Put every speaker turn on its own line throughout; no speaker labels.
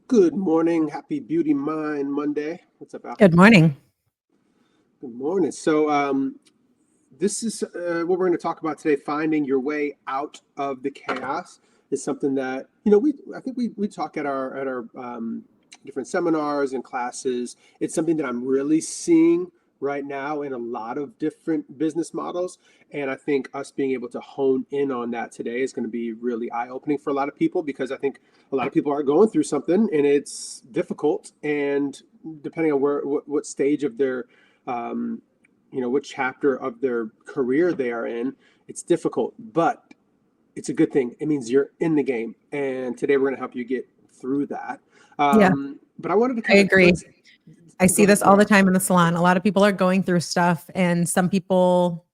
Good morning. Happy Beauty Mind Monday. What's up, Al?
Good morning.
Good morning. This is what we're going to talk about today. Finding your way out of the chaos is something that I think we talk at our different seminars and classes. It's something that I'm really seeing right now in a lot of different business models, and I think us being able to hone in on that today is going to be really eye-opening for a lot of people because I think a lot of people are going through something and it's difficult, and depending on what stage of their um, what chapter of their career they are in, it's difficult, but it's a good thing. It means you're in the game. And today we're going to help you get through that.
Yeah,
But I wanted to
I
kind of
agree.
let's
I
go
see
ahead.
this all
Yeah,
the time in the salon. A lot of people are going through stuff, and some people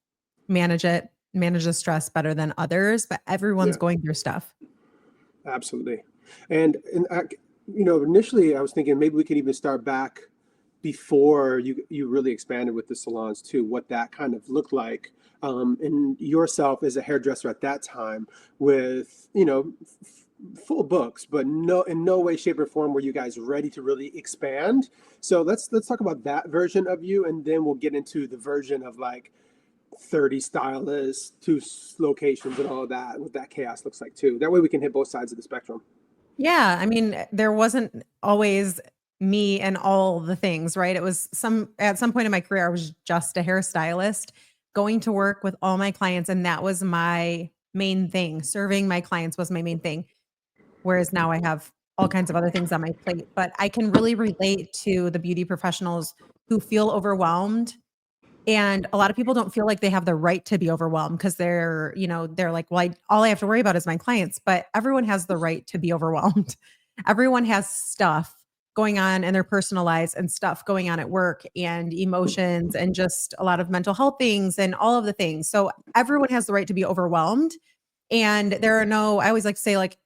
manage the stress better than others, but everyone's
yeah,
going through stuff.
absolutely. And initially I was thinking maybe we could even start back before you really expanded with the salons too, what that kind of looked like, and yourself as a hairdresser at that time with full books, but no, in no way, shape, or form were you guys ready to really expand. So let's talk about that version of you, and then we'll get into the version of like 30 stylists, locations, and all of that, what that chaos looks like too. That way we can hit both sides of the spectrum.
Yeah, I mean, there wasn't always me and all the things, right? It was at some point in my career, I was just a hairstylist going to work with all my clients, and that was my main thing. Serving my clients was my main thing. Whereas now I have all kinds of other things on my plate, but I can really relate to the beauty professionals who feel overwhelmed. And a lot of people don't feel like they have the right to be overwhelmed because they're like, well, all I have to worry about is my clients, but everyone has the right to be overwhelmed. Everyone has stuff going on in their personal lives and stuff going on at work and emotions and just a lot of mental health things and all of the things. So everyone has the right to be overwhelmed. And I always like to say, like,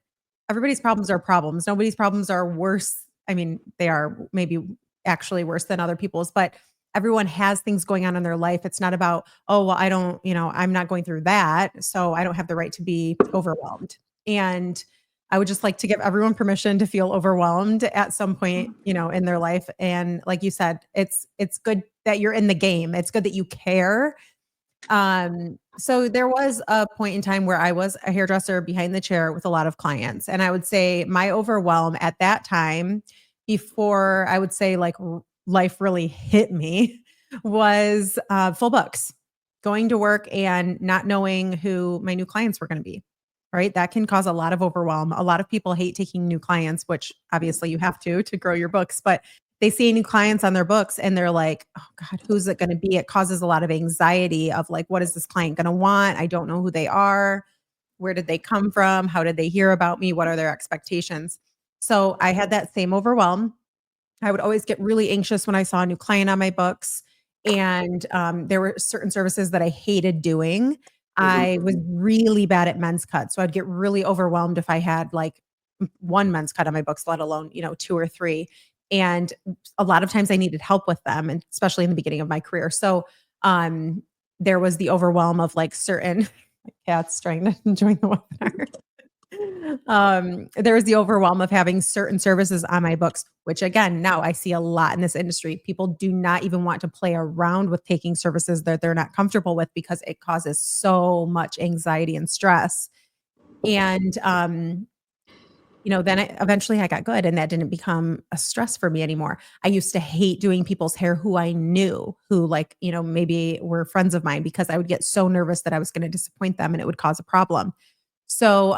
everybody's problems are problems. Nobody's problems are worse. I mean, they are maybe actually worse than other people's, but everyone has things going on in their life. It's not about, oh, well, I don't, I'm not going through that. So I don't have the right to be overwhelmed. And I would just like to give everyone permission to feel overwhelmed at some point, in their life. And like you said, it's good that you're in the game. It's good that you care. So there was a point in time where I was a hairdresser behind the chair with a lot of clients. And I would say my overwhelm at that time, before I would say like life really hit me, was full books, going to work and not knowing who my new clients were going to be. Right. That can cause a lot of overwhelm. A lot of people hate taking new clients, which obviously you have to grow your books, but they see new clients on their books and they're like, oh God, who's it going to be? It causes a lot of anxiety of like, what is this client going to want? I don't know who they are. Where did they come from? How did they hear about me? What are their expectations? So I had that same overwhelm. I would always get really anxious when I saw a new client on my books. And there were certain services that I hated doing.
Mhm.
I was really bad at men's cuts. So I'd get really overwhelmed if I had like one men's cut on my books, let alone, two or three. And a lot of times I needed help with them, and especially in the beginning of my career. So um, there was the overwhelm of like certain my cat's trying to join the webinar. There was the overwhelm of having certain services on my books, which again, now I see a lot in this industry. People do not even want to play around with taking services that they're not comfortable with because it causes so much anxiety and stress. And then eventually I got good and that didn't become a stress for me anymore. I used to hate doing people's hair who I knew, who like, maybe were friends of mine, because I would get so nervous that I was going to disappoint them and it would cause a problem. So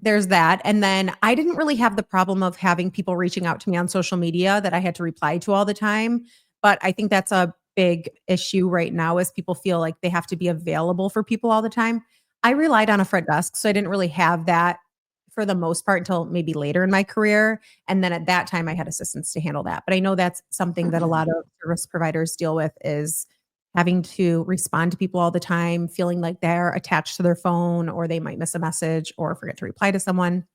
there's that. And then I didn't really have the problem of having people reaching out to me on social media that I had to reply to all the time. But I think that's a big issue right now, is people feel like they have to be available for people all the time. I relied on a front desk, so I didn't really have that for the most part until maybe later in my career. And then at that time I had assistants to handle that. But I know that's something that a lot of service providers deal with, is having to respond to people all the time, feeling like they're attached to their phone, or they might miss a message or forget to reply to someone.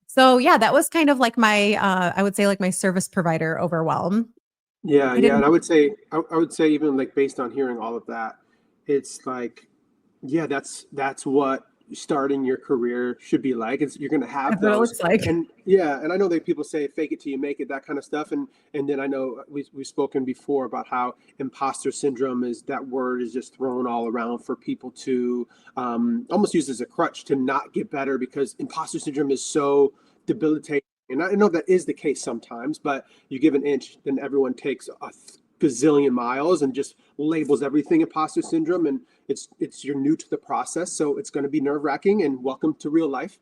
So yeah, that was kind of like my, I would say like my service provider overwhelm.
Yeah,
I
yeah,
didn't,
and I would say even like based on hearing all of that, it's like, yeah, that's what starting your career should be like. You're going to have
That's what it
those.
looks like.
And yeah, and I know that people say fake it till you make it, that kind of stuff. And then I know we've spoken before about how imposter syndrome is, that word is just thrown all around for people to almost use as a crutch to not get better, because imposter syndrome is so debilitating. And I know that is the case sometimes, but you give an inch, then everyone takes a gazillion miles and just labels everything imposter syndrome. And it's you're new to the process, so it's going to be nerve-wracking, and welcome to real life.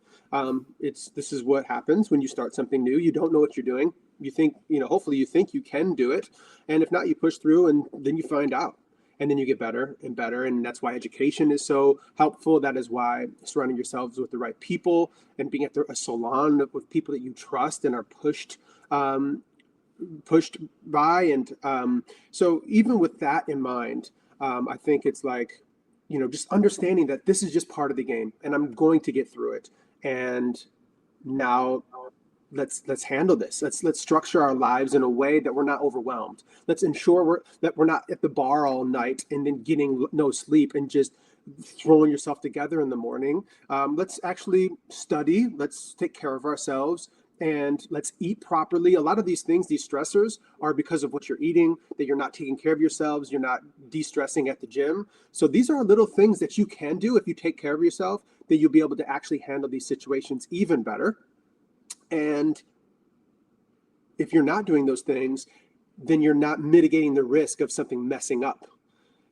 This is what happens when you start something new. You don't know what you're doing. You think, hopefully you think you can do it, and if not, you push through, and then you find out, and then you get better and better. And that's why education is so helpful. That is why surrounding yourselves with the right people and being at a salon with people that you trust and are pushed by. And so even with that in mind, I think it's like, just understanding that this is just part of the game, and I'm going to get through it. And now let's handle this. Let's structure our lives in a way that we're not overwhelmed. Let's ensure that we're not at the bar all night and then getting no sleep and just throwing yourself together in the morning. Let's actually study. Let's take care of ourselves, and let's eat properly. A lot of these things, these stressors, are because of what you're eating, that you're not taking care of yourselves, you're not de-stressing at the gym. So these are little things that you can do if you take care of yourself, that you'll be able to actually handle these situations even better. And if you're not doing those things, then you're not mitigating the risk of something messing up.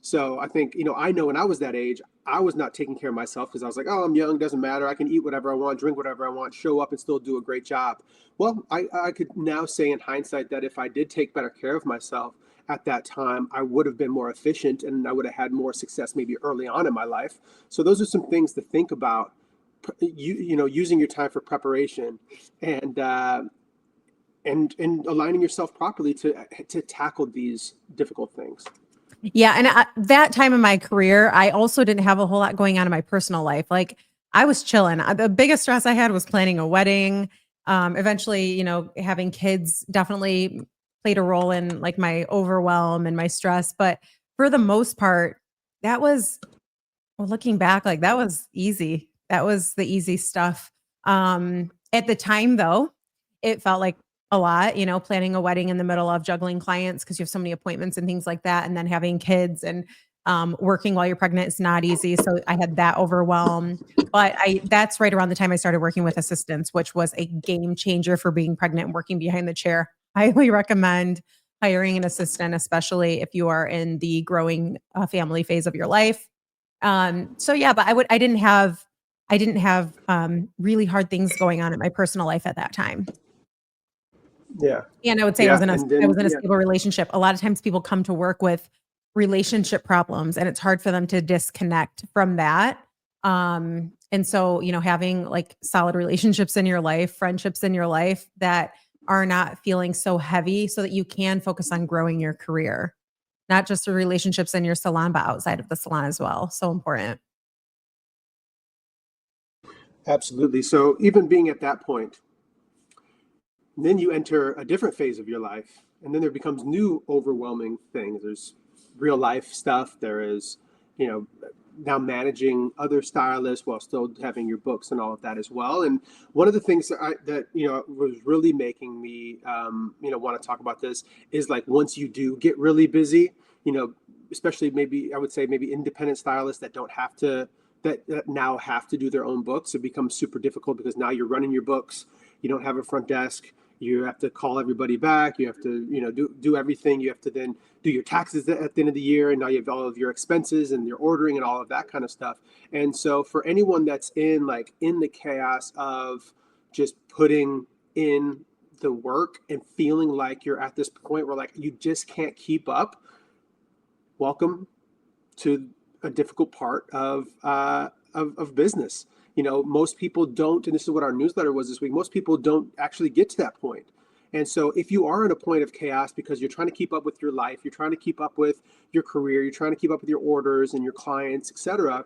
So I think, I know when I was that age, I was not taking care of myself because I was like, oh, I'm young, doesn't matter. I can eat whatever I want, drink whatever I want, show up and still do a great job. Well, I could now say in hindsight that if I did take better care of myself at that time, I would have been more efficient, and I would have had more success maybe early on in my life. So those are some things to think about, using your time for preparation, and aligning yourself properly to tackle these difficult things.
Yeah. And that time in my career, I also didn't have a whole lot going on in my personal life. Like, I was chilling. The biggest stress I had was planning a wedding. Eventually, having kids definitely played a role in like my overwhelm and my stress. But for the most part, that was, well, looking back, like that was easy. That was the easy stuff. At the time though, it felt like a lot, planning a wedding in the middle of juggling clients because you have so many appointments and things like that. And then having kids and working while you're pregnant is not easy. So I had that overwhelm. But that's right around the time I started working with assistants, which was a game changer for being pregnant and working behind the chair. I highly recommend hiring an assistant, especially if you are in the growing family phase of your life. So yeah, but I didn't have really hard things going on in my personal life at that time.
Yeah.
And I would say
Yeah.
I was in a stable relationship. A lot of times people come to work with relationship problems, and it's hard for them to disconnect from that. And so, having like solid relationships in your life, friendships in your life that are not feeling so heavy, so that you can focus on growing your career, not just the relationships in your salon, but outside of the salon as well. So important.
Absolutely. So even being at that point, then you enter a different phase of your life, and then there becomes new overwhelming things. There's real life stuff. There is, now managing other stylists while still having your books and all of that as well. And one of the things that was really making me want to talk about this is, like, once you do get really busy, especially maybe I would say maybe independent stylists that don't have to that now have to do their own books, it becomes super difficult because now you're running your books. You don't have a front desk. You have to call everybody back. You have to, do everything. You have to then do your taxes at the end of the year, and now you have all of your expenses and your ordering and all of that kind of stuff. And so for anyone that's in the chaos of just putting in the work and feeling like you're at this point where, like, you just can't keep up, welcome to a difficult part of business. Most people don't, and this is what our newsletter was this week, most people don't actually get to that point. And so if you are in a point of chaos because you're trying to keep up with your life, you're trying to keep up with your career, you're trying to keep up with your orders and your clients, etc.,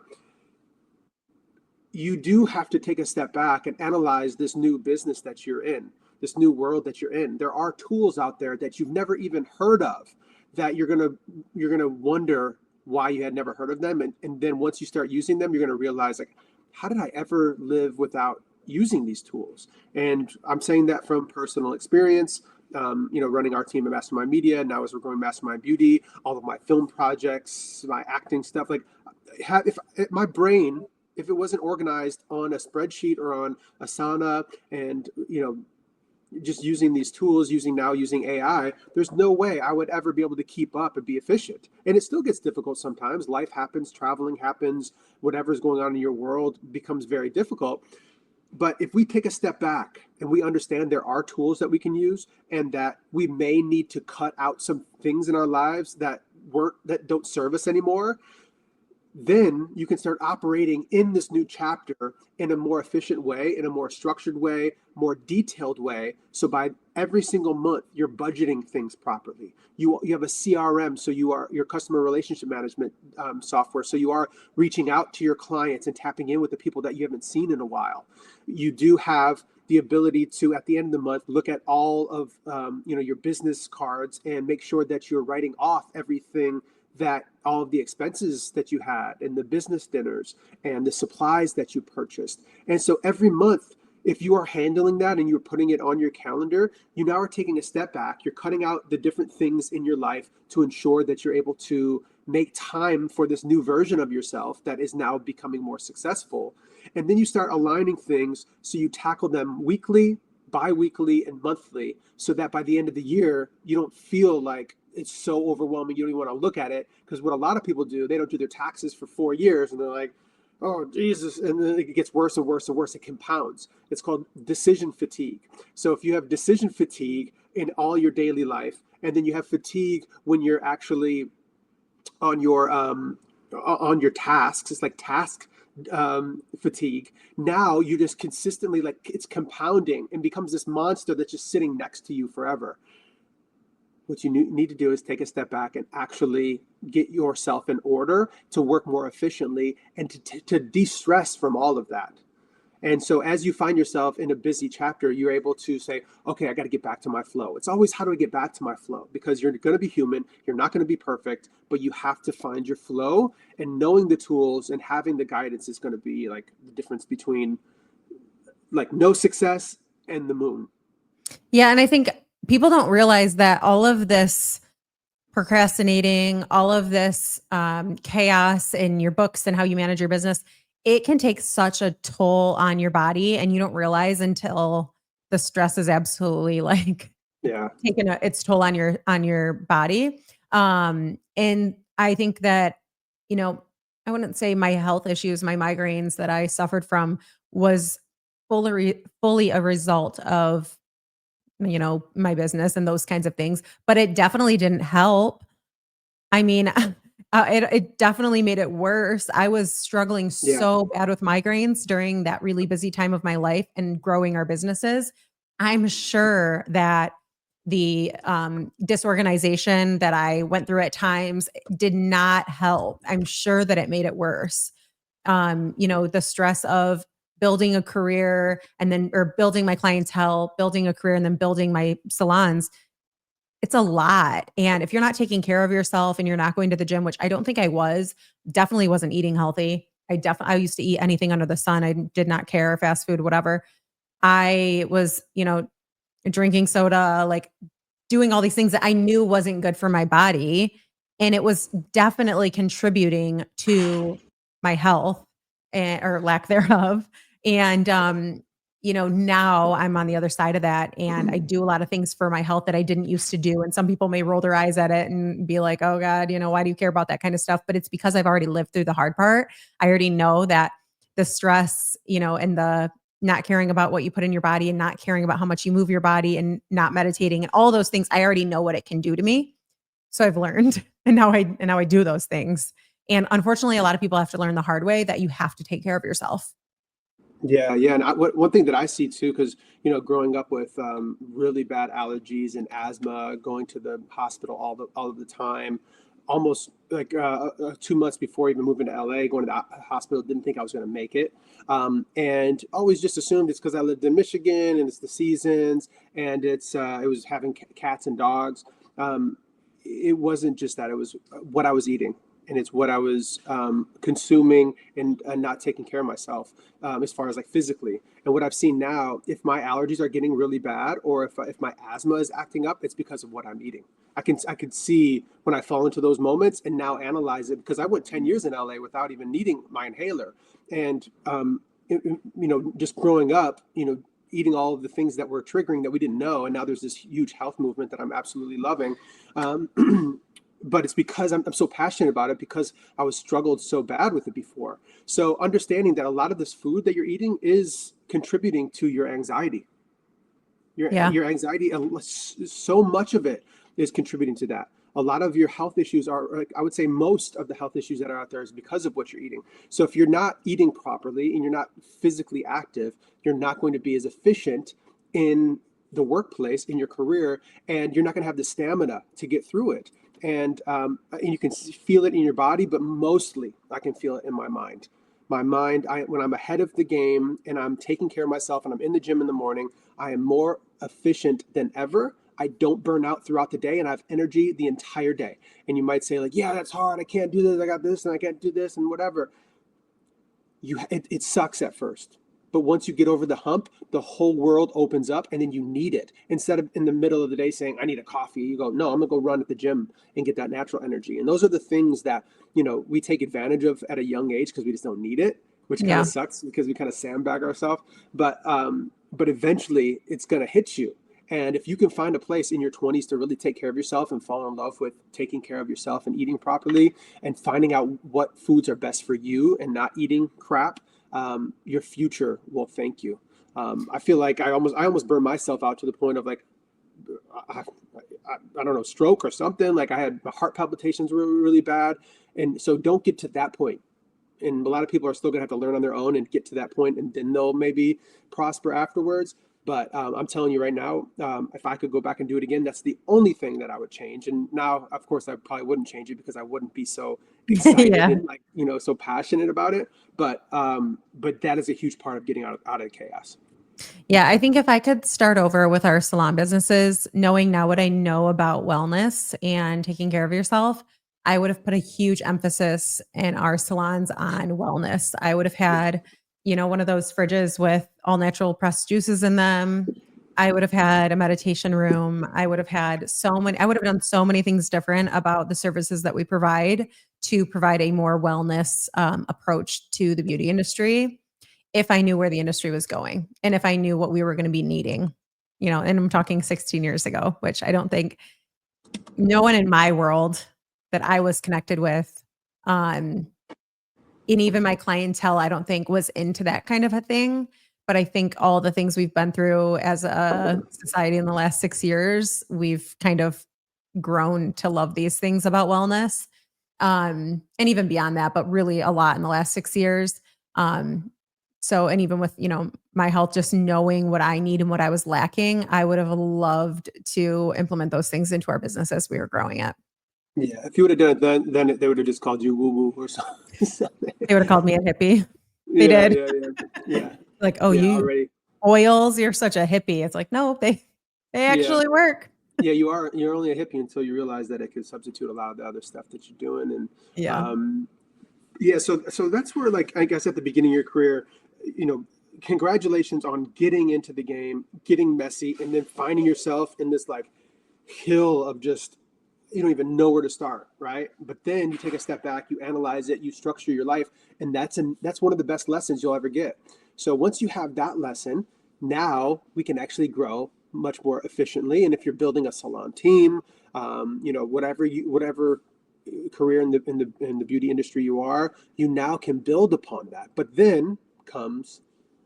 you do have to take a step back and analyze this new business that you're in, this new world that you're in. There are tools out there that you've never even heard of that you're gonna wonder why you had never heard of them. And then once you start using them, you're gonna realize, like, how did I ever live without using these tools? And I'm saying that from personal experience. Running our team at Mastermind Media, now as we're growing Mastermind Beauty, all of my film projects, my acting stuff, like if my brain, if it wasn't organized on a spreadsheet or on Asana, and just using these tools, using AI, there's no way I would ever be able to keep up and be efficient. And it still gets difficult sometimes. Life happens, traveling happens, whatever's going on in your world becomes very difficult. But if we take a step back and we understand there are tools that we can use, and that we may need to cut out some things in our lives that don't serve us anymore, then you can start operating in this new chapter in a more efficient way, in a more structured way, more detailed way. So by every single month, you're budgeting things properly. You have a CRM, so you are your customer relationship management software. So you are reaching out to your clients and tapping in with the people that you haven't seen in a while. You do have the ability to, at the end of the month, look at all of your business cards and make sure that you're writing off everything, that all of the expenses that you had and the business dinners and the supplies that you purchased. And so every month, if you are handling that and you're putting it on your calendar, you now are taking a step back. You're cutting out the different things in your life to ensure that you're able to make time for this new version of yourself that is now becoming more successful. And then you start aligning things so you tackle them weekly, bi-weekly, and monthly, so that by the end of the year, you don't feel like it's so overwhelming you don't even want to look at it. Because what a lot of people do, they don't do their taxes for 4 years and they're like, oh Jesus, and then it gets worse and worse and worse. It compounds. It's called decision fatigue. So if you have decision fatigue in all your daily life, and then you have fatigue when you're actually on your tasks, it's like task fatigue. Now you just consistently, like, it's compounding and becomes this monster that's just sitting next to you forever. What you need to do is take a step back and actually get yourself in order to work more efficiently and to de-stress from all of that. And so as you find yourself in a busy chapter, you're able to say, okay, I got to get back to my flow. It's always, how do I get back to my flow? Because you're going to be human. You're not going to be perfect, but you have to find your flow, and knowing the tools and having the guidance is going to be like the difference between like no success and the moon.
Yeah. And I think people don't realize that all of this procrastinating, all of this chaos in your books and how you manage your business, it can take such a toll on your body, and you don't realize until the stress is absolutely like taking its toll on your body. And I think that, I wouldn't say my health issues, my migraines that I suffered from was fully a result of my business and those kinds of things, but it definitely didn't help. I mean, it definitely made it worse. I was struggling so bad with migraines during that really busy time of my life and growing our businesses. I'm sure that the disorganization that I went through at times did not help. I'm sure that it made it worse. The stress of building a career or building my clientele, building a career, and then building my salons. It's a lot. And if you're not taking care of yourself and you're not going to the gym, which I don't think I was, definitely wasn't eating healthy. I used to eat anything under the sun. I did not care, fast food, whatever. I was, drinking soda, like doing all these things that I knew wasn't good for my body. And it was definitely contributing to my health or lack thereof. And, now I'm on the other side of that, and I do a lot of things for my health that I didn't used to do. And some people may roll their eyes at it and be like, oh God, why do you care about that kind of stuff? But it's because I've already lived through the hard part. I already know that the stress, and the not caring about what you put in your body and not caring about how much you move your body and not meditating and all those things, I already know what it can do to me. So I've learned, and now I do those things. And unfortunately, a lot of people have to learn the hard way that you have to take care of yourself.
Yeah. And one thing that I see too, because growing up with really bad allergies and asthma, going to the hospital all of the time, almost like 2 months before even moving to LA, going to the hospital, didn't think I was going to make it, and always just assumed it's because I lived in Michigan and it's the seasons, and it was having cats and dogs. It wasn't just that; it was what I was eating. and it's what I was consuming and not taking care of myself as far as like physically. And what I've seen now, if my allergies are getting really bad, or if my asthma is acting up, it's because of what I'm eating. I can see when I fall into those moments and now analyze it, because I went 10 years in LA without even needing my inhaler. And just growing up, eating all of the things that were triggering that we didn't know, and now there's this huge health movement that I'm absolutely loving. But it's because I'm so passionate about it, because I was struggled so bad with it before. So understanding that a lot of this food that you're eating is contributing to your anxiety.
Yeah.
Your anxiety, so much of it is contributing to that. A lot of your health issues are, like, I would say most of the health issues that are out there is because of what you're eating. So if you're not eating properly and you're not physically active, you're not going to be as efficient in the workplace, in your career, and you're not going to have the stamina to get through it. And you can feel it in your body, but mostly I can feel it in my mind. My mind, when I'm ahead of the game and I'm taking care of myself and I'm in the gym in the morning, I am more efficient than ever. I don't burn out throughout the day, and I have energy the entire day. And you might say, like, yeah, that's hard. I can't do this. I got this and I can't do this and whatever. It sucks at first. But once you get over the hump, the whole world opens up, and then you need it. Instead of in the middle of the day saying, I need a coffee, you go, no, I'm going to go run at the gym and get that natural energy. And those are the things that, we take advantage of at a young age because we just don't need it, which kind
Yeah.
of sucks because we kind of sandbag ourselves. But eventually it's going to hit you. And if you can find a place in your 20s to really take care of yourself and fall in love with taking care of yourself and eating properly and finding out what foods are best for you and not eating crap, your future will thank you. I feel like I almost burned myself out to the point of, like, I don't know, stroke or something. Like, I had my heart palpitations were really bad. And so don't get to that point. And a lot of people are still going to have to learn on their own and get to that point, and then they'll maybe prosper afterwards. But I'm telling you right now, if I could go back and do it again, that's the only thing that I would change. And now, of course, I probably wouldn't change it because I wouldn't be so excited
Yeah.
and, like, so passionate about it. But that is a huge part of getting out of chaos.
Yeah, I think if I could start over with our salon businesses, knowing now what I know about wellness and taking care of yourself, I would have put a huge emphasis in our salons on wellness. I would have had, one of those fridges with all natural pressed juices in them. I would have had a meditation room. I would have done so many things different about the services that we provide to provide a more wellness approach to the beauty industry, if I knew where the industry was going and if I knew what we were going to be needing, and I'm talking 16 years ago, which I don't think no one in my world that I was connected with, and even my clientele, I don't think was into that kind of a thing. But I think all the things we've been through as a society in the last 6 years, we've kind of grown to love these things about wellness. And even beyond that, but really a lot in the last 6 years. And even with, my health, just knowing what I need and what I was lacking, I would have loved to implement those things into our business as we were growing it.
Yeah, if you would have done it then they would have just called you woo woo or something.
They would have called me a hippie. They
Yeah,
did.
yeah.
Like, oh,
Yeah,
you
already.
oils, you're such a hippie. It's like, no, they
Yeah.
actually work.
Yeah, you're only a hippie until you realize that it could substitute a lot of the other stuff that you're doing. And
Yeah.
yeah, so that's where, like, I guess at the beginning of your career, congratulations on getting into the game, getting messy, and then finding yourself in this, like, hill of just, you don't even know where to start, right? But then you take a step back, you analyze it, you structure your life, and that's one of the best lessons you'll ever get. So once you have that lesson, now we can actually grow much more efficiently. And if you're building a salon team, whatever career in the beauty industry you are, you now can build upon that. But then comes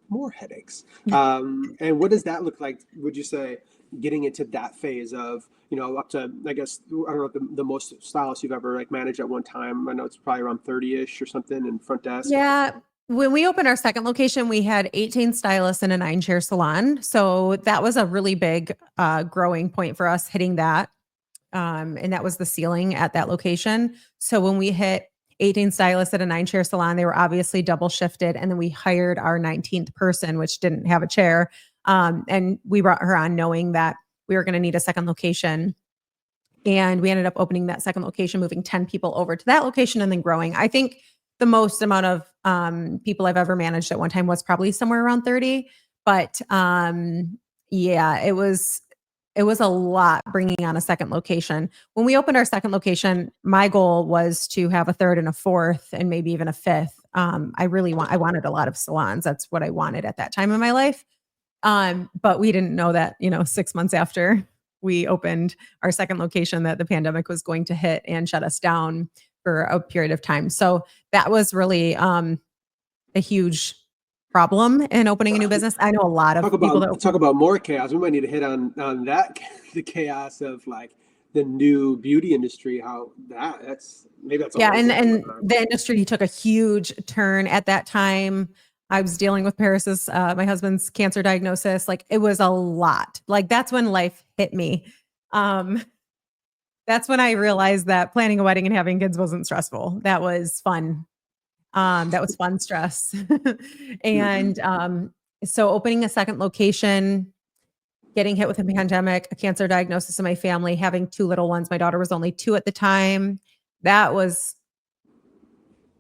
more headaches. And what does that look like, would you say, getting into that phase of, up to, I guess, I don't know, the most stylists you've ever, like, managed at one time? I know it's probably around 30-ish or something in front desk.
Yeah. When we opened our second location, we had 18 stylists in a 9-chair salon. So that was a really big growing point for us, hitting that. And that was the ceiling at that location. So when we hit 18 stylists at a 9-chair salon, they were obviously double shifted. And then we hired our 19th person, which didn't have a chair. And we brought her on knowing that we were going to need a second location. And we ended up opening that second location, moving 10 people over to that location and then growing. I think the most amount of people I've ever managed at one time was probably somewhere around 30. But yeah, it was a lot bringing on a second location. When we opened our second location, my goal was to have a third and a fourth and maybe even a fifth. I wanted a lot of salons. That's what I wanted at that time in my life. But we didn't know that, 6 months after we opened our second location that the pandemic was going to hit and shut us down for a period of time. So that was really a huge problem in opening a new business. I know a lot of people that
talk about more chaos. We might need to hit on that, the chaos of like the new beauty industry. How that's
yeah, and the industry took a huge turn at that time. I was dealing with Paris's, my husband's cancer diagnosis. Like it was a lot. Like that's when life hit me. That's when I realized that planning a wedding and having kids wasn't stressful. That was fun. That was fun stress. And so opening a second location, getting hit with a pandemic, a cancer diagnosis in my family, having 2 little ones. My daughter was only 2 at the time. That was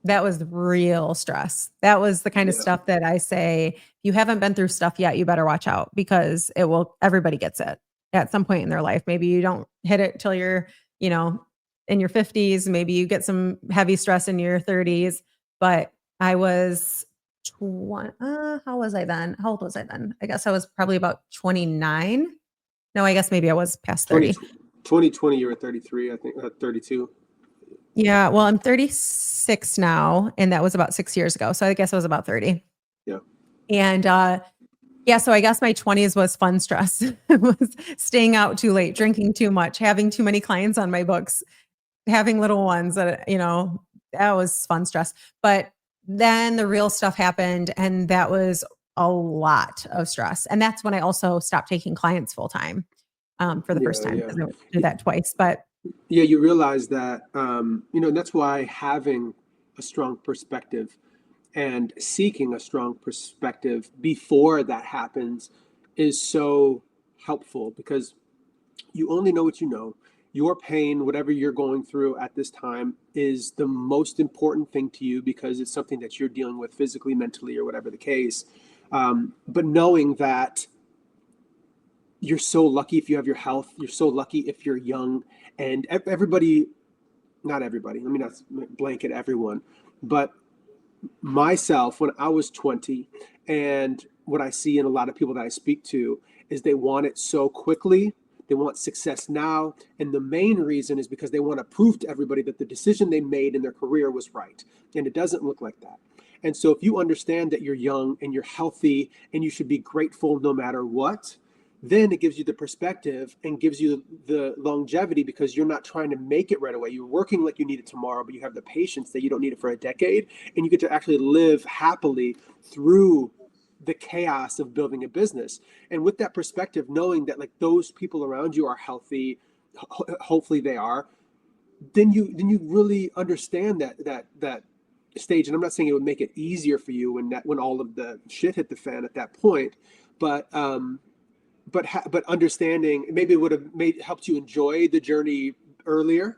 real stress. That was the kind of stuff that I say, if you haven't been through stuff yet, you better watch out because everybody gets it at some point in their life. Maybe you don't hit it till you're, in your 50s. Maybe you get some heavy stress in your 30s, but I was how was I then? How old was I then? I guess I was probably about 29. No, I guess maybe I was past 30.
2020, you were 33, I think, 32.
Yeah, well, I'm 36 now, and that was about 6 years ago. So I guess I was about 30.
Yeah.
And yeah, so I guess my 20s was fun stress. It was staying out too late, drinking too much, having too many clients on my books, having little ones that, that was fun stress. But then the real stuff happened, and that was a lot of stress. And that's when I also stopped taking clients full time for the first time because I did that twice. But
yeah, you realize that, that's why having a strong perspective and seeking a strong perspective before that happens is so helpful because you only know what you know. Your pain, whatever you're going through at this time, is the most important thing to you because it's something that you're dealing with physically, mentally, or whatever the case. But knowing that you're so lucky if you have your health, you're so lucky if you're young, and everybody, not everybody, let me not blanket everyone, but myself, when I was 20, and what I see in a lot of people that I speak to is they want it so quickly. They want success now. And the main reason is because they want to prove to everybody that the decision they made in their career was right. And it doesn't look like that. And so if you understand that you're young and you're healthy and you should be grateful no matter what, then it gives you the perspective and gives you the longevity because you're not trying to make it right away. You're working like you need it tomorrow, but you have the patience that you don't need it for a decade. And you get to actually live happily through the chaos of building a business. And with that perspective, knowing that like those people around you are healthy, hopefully they are, then you really understand that stage. And I'm not saying it would make it easier for you when all of the shit hit the fan at that point, but understanding maybe it would have helped you enjoy the journey earlier,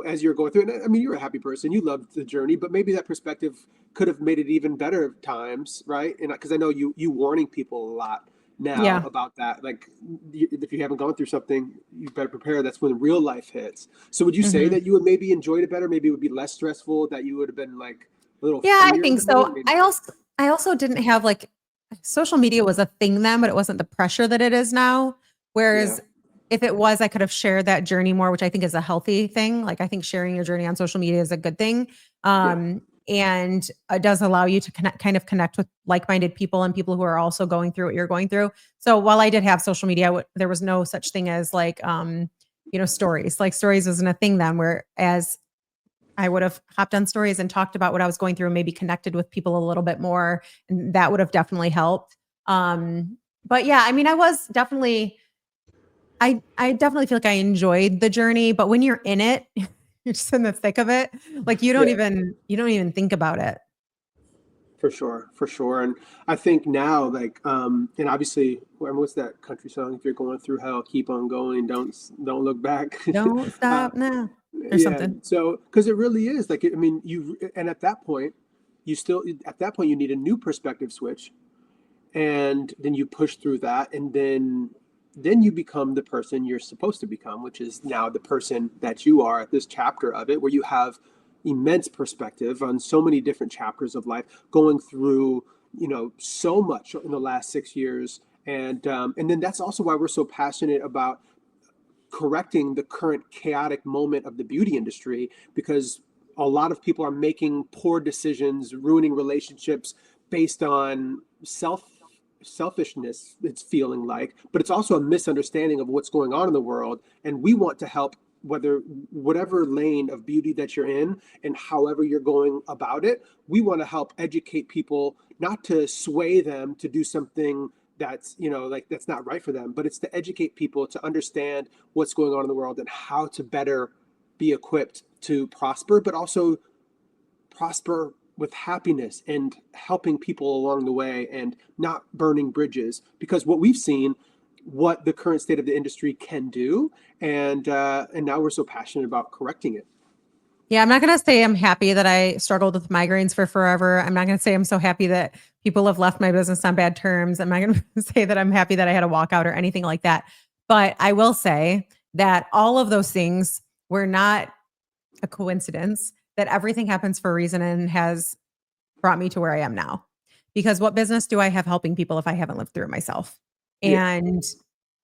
as you're going through it. I mean, you're a happy person, you loved the journey, but maybe that perspective could have made it even better times, right? And because I know you warning people a lot now about that, like if you haven't gone through something, you better prepare. That's when real life hits. So would you say that you would maybe enjoyed it better? Maybe it would be less stressful, that you would have been like a little
I think so. I also didn't have like social media was a thing then, but it wasn't the pressure that it is now. Whereas if it was, I could have shared that journey more, which I think is a healthy thing. Like I think sharing your journey on social media is a good thing. And it does allow you to connect with like-minded people and people who are also going through what you're going through. So while I did have social media, there was no such thing as like, stories. Like stories wasn't a thing then, whereas I would have hopped on stories and talked about what I was going through and maybe connected with people a little bit more. And that would have definitely helped. But yeah, I mean, I definitely feel like I enjoyed the journey, but when you're in it, you're just in the thick of it. Like you don't even think about it.
For sure, for sure. And I think now, like, and obviously, what's that country song? If you're going through hell, keep on going. Don't look back.
Don't
uh,
stop now or
yeah.
something.
So, because it really is like, I mean, and at that point, at that point, you need a new perspective switch, and then you push through that, and then you become the person you're supposed to become, which is now the person that you are at this chapter of it, where you have immense perspective on so many different chapters of life, going through so much in the last 6 years, and then that's also why we're so passionate about correcting the current chaotic moment of the beauty industry, because a lot of people are making poor decisions, ruining relationships based on selfishness, it's feeling like, but it's also a misunderstanding of what's going on in the world. And we want to help, whatever lane of beauty that you're in and however you're going about it, we want to help educate people, not to sway them to do something that's like that's not right for them, but it's to educate people to understand what's going on in the world and how to better be equipped to prosper, but also prosper with happiness and helping people along the way and not burning bridges. Because what we've seen, what the current state of the industry can do, and now we're so passionate about correcting it.
Yeah, I'm not going to say I'm happy that I struggled with migraines for forever. I'm not going to say I'm so happy that people have left my business on bad terms. I'm not going to say that I'm happy that I had a walkout or anything like that. But I will say that all of those things were not a coincidence, that everything happens for a reason and has brought me to where I am now. Because what business do I have helping people if I haven't lived through it myself?
Yeah.
And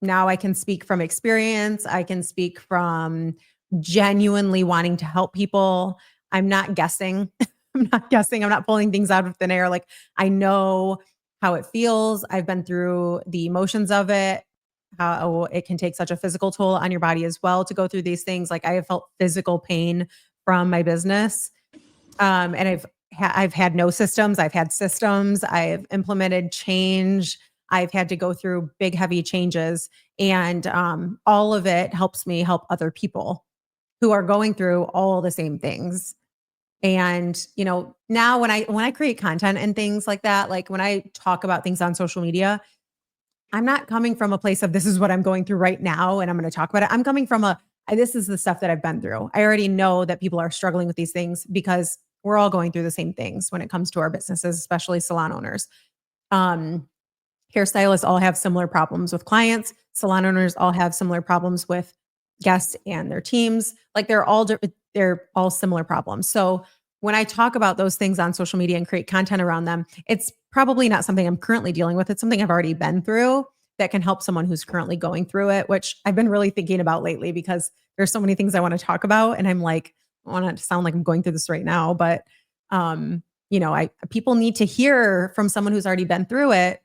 now I can speak from experience. I can speak from genuinely wanting to help people. I'm not guessing. I'm not guessing. I'm not pulling things out of thin air. Like, I know how it feels. I've been through the emotions of it, how it can take such a physical toll on your body as well to go through these things. Like, I have felt physical pain from my business. And I've had no systems. I've had systems. I've implemented change. I've had to go through big, heavy changes, and all of it helps me help other people who are going through all the same things. And now when I create content and things like that, like when I talk about things on social media, I'm not coming from a place of this is what I'm going through right now and I'm going to talk about it. I'm coming from this is the stuff that I've been through. I already know that people are struggling with these things because we're all going through the same things when it comes to our businesses, especially salon owners. Um, Hairstylists all have similar problems with clients. Salon owners all have similar problems with guests and their teams. Like, they're all similar problems. So when I talk about those things on social media and create content around them, it's probably not something I'm currently dealing with. It's something I've already been through that can help someone who's currently going through it, which I've been really thinking about lately because there's so many things I want to talk about. And I'm like, I want to sound like I'm going through this right now, but people need to hear from someone who's already been through it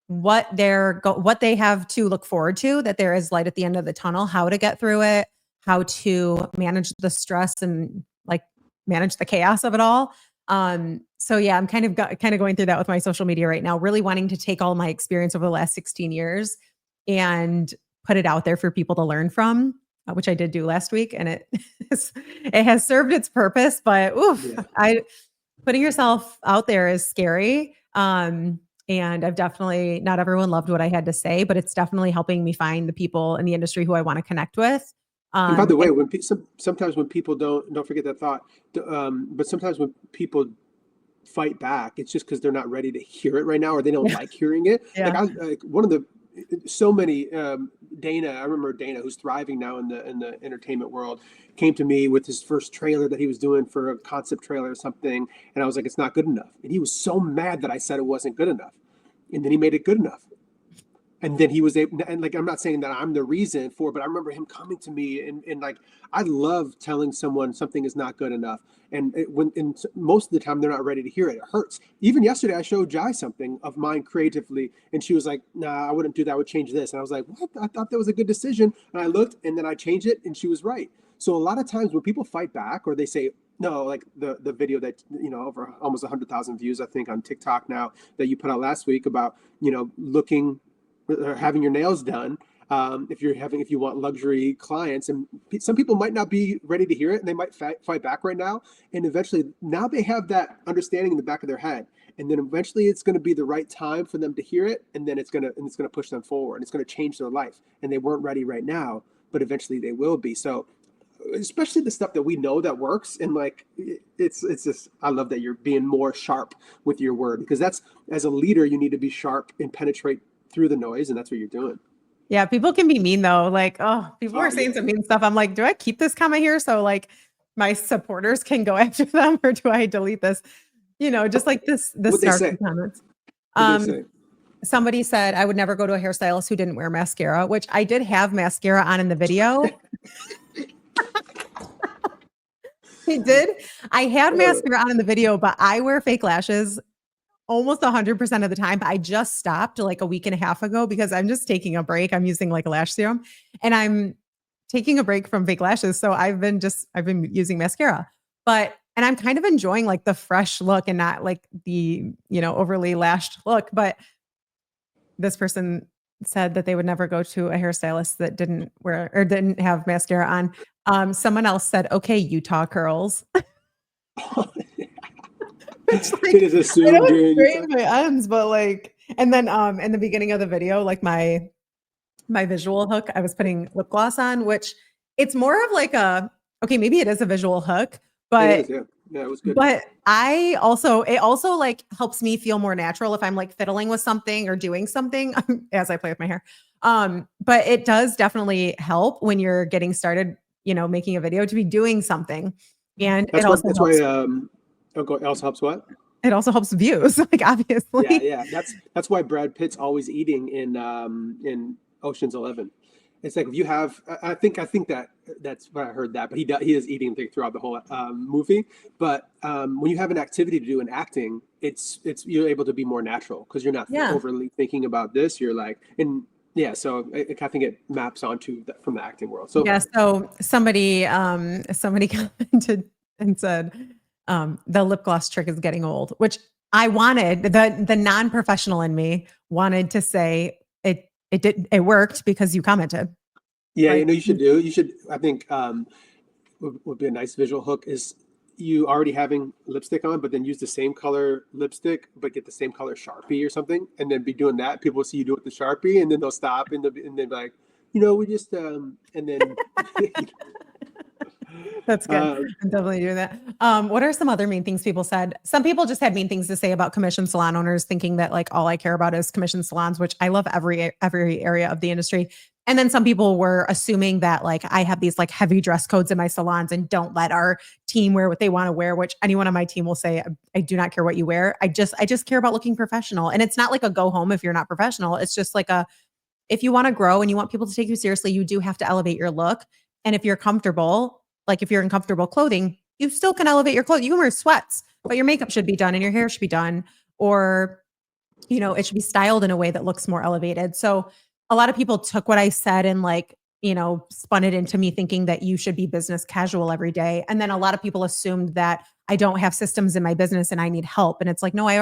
what they have to look forward to, that there is light at the end of the tunnel, how to get through it, how to manage the stress and like manage the chaos of it all. So yeah, I'm kind of going through that with my social media right now, really wanting to take all my experience over the last 16 years and put it out there for people to learn from, which I did do last week, and it has served its purpose. But putting yourself out there is scary. And I've definitely, not everyone loved what I had to say, but it's definitely helping me find the people in the industry who I want to connect with.
And by the way, when sometimes when people don't forget that thought, but sometimes when people fight back, it's just because they're not ready to hear it right now, or they don't like hearing it.
Yeah.
Like one of the so many Dana, I remember Dana, who's thriving now in the entertainment world, came to me with his first trailer that he was doing for a concept trailer or something, and I was like, it's not good enough, and he was so mad that I said it wasn't good enough, and then he made it good enough. And then he was able, and like, I'm not saying that I'm the reason for, but I remember him coming to me and like, I love telling someone something is not good enough. And most of the time they're not ready to hear it. It hurts. Even yesterday, I showed Jai something of mine creatively, and she was like, nah, I wouldn't do that. I would change this. And I was like, what? I thought that was a good decision. And I looked, and then I changed it, and she was right. So a lot of times when people fight back, or they say, no, like the video that, over almost 100,000 views, I think, on TikTok now, that you put out last week about, looking or having your nails done, if you want luxury clients, and some people might not be ready to hear it, and they might fight back right now. And eventually, now they have that understanding in the back of their head, and then eventually, it's going to be the right time for them to hear it, and then it's gonna push them forward. And it's going to change their life, and they weren't ready right now, but eventually they will be. So especially the stuff that we know that works, and like it's just, I love that you're being more sharp with your word, because that's, as a leader, you need to be sharp and penetrate through the noise, and that's what you're doing.
Yeah, people can be mean though. Like, oh, people are saying
Yeah.
some mean stuff. I'm like, do I keep this comment here so like my supporters can go after them, or do I delete this? Just like this
What they say?
snarky comments.
What they say?
Somebody said I would never go to a hairstylist who didn't wear mascara, which I did have mascara on in the video. He did. I had mascara on in the video, but I wear fake lashes almost 100% of the time. I just stopped like a week and a half ago because I'm just taking a break. I'm using like a lash serum, and I'm taking a break from fake lashes. So I've been using mascara, and I'm kind of enjoying like the fresh look and not like the, overly lashed look. But this person said that they would never go to a hairstylist that didn't wear or didn't have mascara on. Someone else said, okay, Utah curls. It's like,
It is assumed
I know
you're in
it's
Utah.
straight my ends, but like, and then in the beginning of the video, like my visual hook, I was putting lip gloss on, which it's more of like okay, maybe it is a visual hook, but
It is, yeah. Yeah, it was good.
but it also like helps me feel more natural if I'm like fiddling with something or doing something as I play with my hair. But it does definitely help when you're getting started, making a video, to be doing something. And
That's
it
why,
also helps.
it also helps what?
It also helps views, like obviously.
Yeah. That's why Brad Pitt's always eating in Ocean's 11. It's like, if you have, I think that's what I heard, that, but he is eating throughout the whole movie. But when you have an activity to do in acting, it's you're able to be more natural, because you're not
Yeah.
overly thinking about this. You're like, and yeah, so I think it maps onto from the acting world. So
Yeah. So somebody commented and said, the lip gloss trick is getting old, which I wanted, the non-professional in me wanted to say it worked because you commented.
yeah,
Like,
you should, I think, would be a nice visual hook, is you already having lipstick on, but then use the same color lipstick, but get the same color Sharpie or something, and then be doing that. People will see you do it with the Sharpie, and then they'll stop, and they'll be like, we just, and then,
that's good.
uh,
I'm definitely doing that. What are some other mean things people said? Some people just had mean things to say about commission salon owners, thinking that like all I care about is commission salons, which I love every area of the industry. And then some people were assuming that like I have these like heavy dress codes in my salons and don't let our team wear what they want to wear, which anyone on my team will say, I do not care what you wear. I just care about looking professional. And it's not like a go home if you're not professional. It's just like if you want to grow and you want people to take you seriously, you do have to elevate your look. And if you're comfortable, like if you're in comfortable clothing, you still can elevate your clothes. You can wear sweats, but your makeup should be done and your hair should be done, or, it should be styled in a way that looks more elevated. So a lot of people took what I said and like, spun it into me thinking that you should be business casual every day. And then a lot of people assumed that I don't have systems in my business and I need help. And it's like, no, I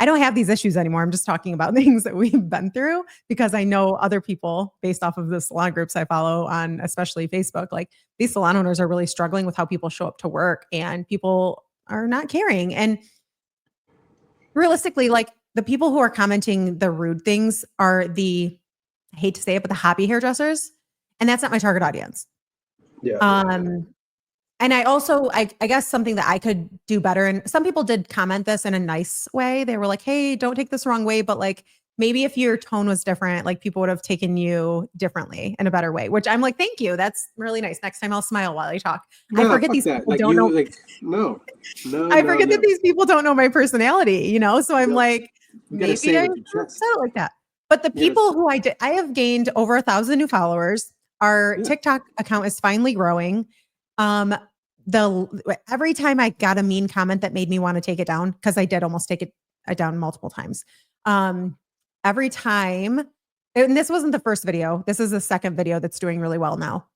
don't have these issues anymore. I'm just talking about things that we've been through, because I know other people, based off of the salon groups I follow on, especially Facebook, like these salon owners are really struggling with how people show up to work, and people are not caring. And realistically, like the people who are commenting the rude things are I hate to say it, but the hobby hairdressers. And that's not my target audience.
yeah.
And I guess something that I could do better. And some people did comment this in a nice way. They were like, hey, don't take this the wrong way, but like maybe if your tone was different, like people would have taken you differently in a better way, which I'm like, thank you. That's really nice. Next time I'll smile while I talk. I
No,
forget
fuck
these
that.
people
Like,
don't know.
like, no,
I forget
no.
that these people don't know my personality, So I'm
Yep.
like,
You gotta
maybe
say it
I
with your
shouldn't have
chest.
said it like that. But the
You gotta,
people who I have gained over 1,000 new followers. Our
yeah.
TikTok account is finally growing. Every time I got a mean comment that made me want to take it down, because I did almost take it down multiple times. Every time, and this wasn't the first video. This is the second video that's doing really well now.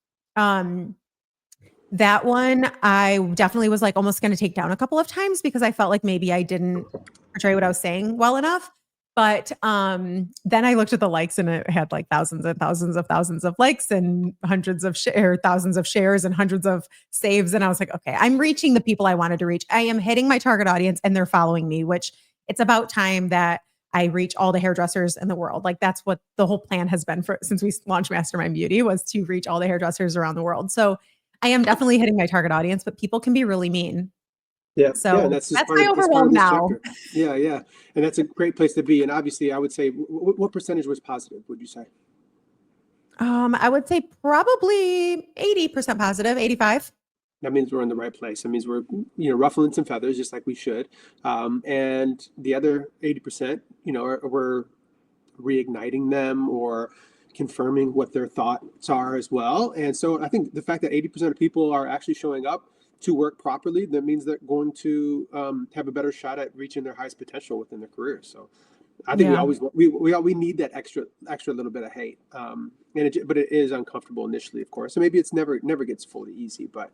That one, I definitely was like almost going to take down a couple of times because I felt like maybe I didn't portray what I was saying well enough. But then I looked at the likes and it had like thousands and thousands of likes and hundreds of thousands of shares and hundreds of saves. And I was like, okay, I'm reaching the people I wanted to reach. I am hitting my target audience and they're following me, which it's about time that I reach all the hairdressers in the world. Like that's what the whole plan has been for since we launched Mastermind Beauty, was to reach all the hairdressers around the world. So I am definitely hitting my target audience, but people can be really mean.
Yeah, yeah, and
So
that's just
that's
part
my
of that's part of
overwhelm
this
now.
chapter. Yeah, yeah, and that's a great place to be. And obviously, I would say, what percentage was positive? Would you say?
I would say probably 80% positive, 85.
That means we're in the right place. That means we're, ruffling some feathers, just like we should. And the other 80%, we're reigniting them or confirming what their thoughts are as well. And so I think the fact that 80% of people are actually showing up to work properly, that means they're going to have a better shot at reaching their highest potential within their career. So I think we
Yeah.
always we need that extra little bit of hate, but it is uncomfortable initially, of course. So maybe it's never gets fully easy, but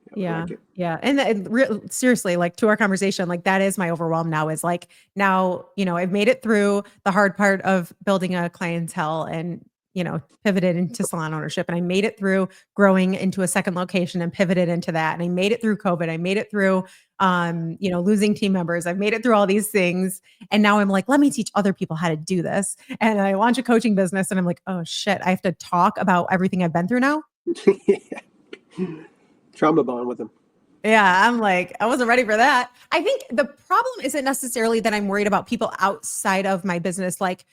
yeah, we
Yeah.
like it.
Yeah. And seriously, like to our conversation, like that is my overwhelm now, is like now, I've made it through the hard part of building a clientele and, pivoted into salon ownership. And I made it through growing into a second location and pivoted into that. And I made it through COVID. I made it through, losing team members. I've made it through all these things. And now I'm like, let me teach other people how to do this. And I launch a coaching business and I'm like, oh shit, I have to talk about everything I've been through now.
Trauma bond with them.
Yeah, I'm like, I wasn't ready for that. I think the problem isn't necessarily that I'm worried about people outside of my business, like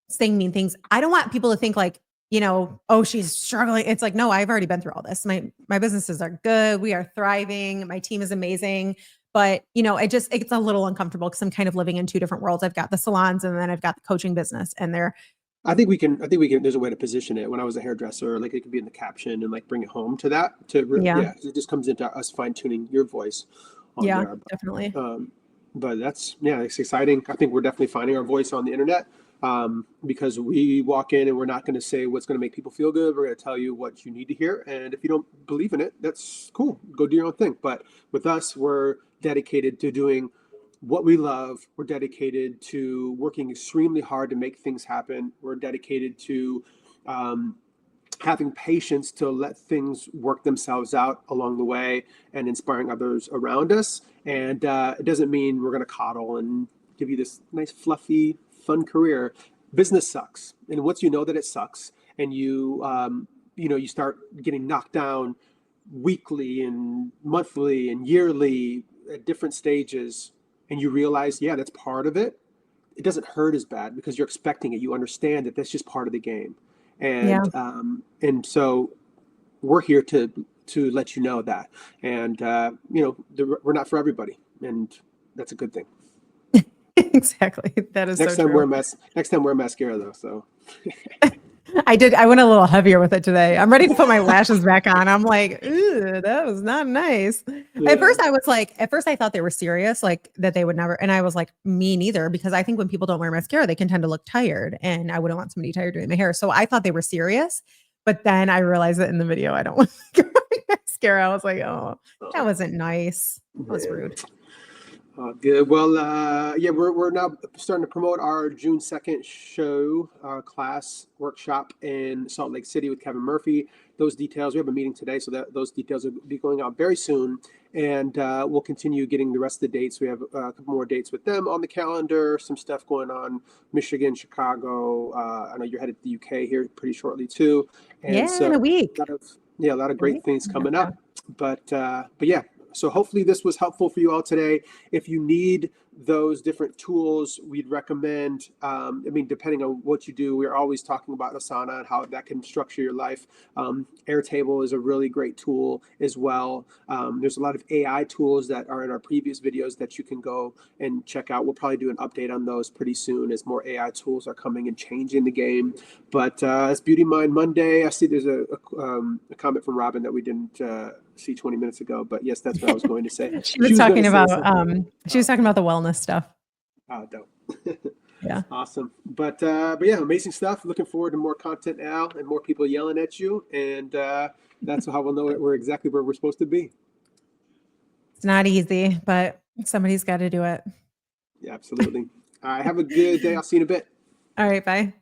saying mean things. I don't want people to think like, oh, she's struggling. It's like, no, I've already been through all this. My businesses are good. We are thriving. My team is amazing. But, it's a little uncomfortable because I'm kind of living in two different worlds. I've got the salons and then I've got the coaching business, and they're
I think we can. There's a way to position it. When I was a hairdresser, like it could be in the caption and like bring it home to that.
yeah,
Yeah, it just comes into us fine tuning your voice on
yeah,
there.
definitely.
But it's exciting. I think we're definitely finding our voice on the internet, because we walk in and we're not going to say what's going to make people feel good. We're going to tell you what you need to hear, and if you don't believe in it, that's cool. Go do your own thing. But with us, we're dedicated to doing what we love. We're dedicated to working extremely hard to make things happen. We're dedicated to um, having patience to let things work themselves out along the way and inspiring others around us. And it doesn't mean we're going to coddle and give you this nice, fluffy, fun career. Business sucks. And once you know that it sucks and you start getting knocked down weekly and monthly and yearly at different stages, and you realize, yeah, that's part of it. It doesn't hurt as bad because you're expecting it. You understand that that's just part of the game,
Yeah.
and so we're here to let you know that, and we're not for everybody, and that's a good thing.
Exactly. That is so true.
Next time wear mascara though. So
I went a little heavier with it today. I'm ready to put my lashes back on. I'm like, ooh, that was not nice.
yeah,
At first I thought they were serious, like that they would never. And I was like, me neither, because I think when people don't wear mascara, they can tend to look tired. And I wouldn't want somebody tired doing my hair. So I thought they were serious. But then I realized that in the video, I don't want mascara. I was like, oh, that wasn't nice. That was
yeah.
rude.
Good. Well, yeah, we're now starting to promote our June 2nd show, class workshop in Salt Lake City with Kevin Murphy. Those details, we have a meeting today, so that those details will be going out very soon. And we'll continue getting the rest of the dates. We have a couple more dates with them on the calendar, some stuff going on, Michigan, Chicago. I know you're headed to the UK here pretty shortly too. And
Yeah,
so
in a week.
a lot of
A week
great things
and a
coming
half,
up. But yeah, so hopefully this was helpful for you all today. If you need those different tools, we'd recommend, depending on what you do, we're always talking about Asana and how that can structure your life. Airtable is a really great tool as well. There's a lot of AI tools that are in our previous videos that you can go and check out. We'll probably do an update on those pretty soon as more AI tools are coming and changing the game. But it's Beauty Mind Monday. I see there's a comment from Robin that we didn't see 20 minutes ago, but yes, that's what I was going to say.
She was
gonna
talking
say
about
something.
she was talking about the wellness stuff.
Oh, dope.
Yeah.
Awesome. But yeah, amazing stuff. Looking forward to more content now and more people yelling at you. And that's how we'll know that we're exactly where we're supposed to be.
It's not easy, but somebody's got to do it.
Yeah, absolutely. Have a good day. I'll see you in a bit.
All right, bye.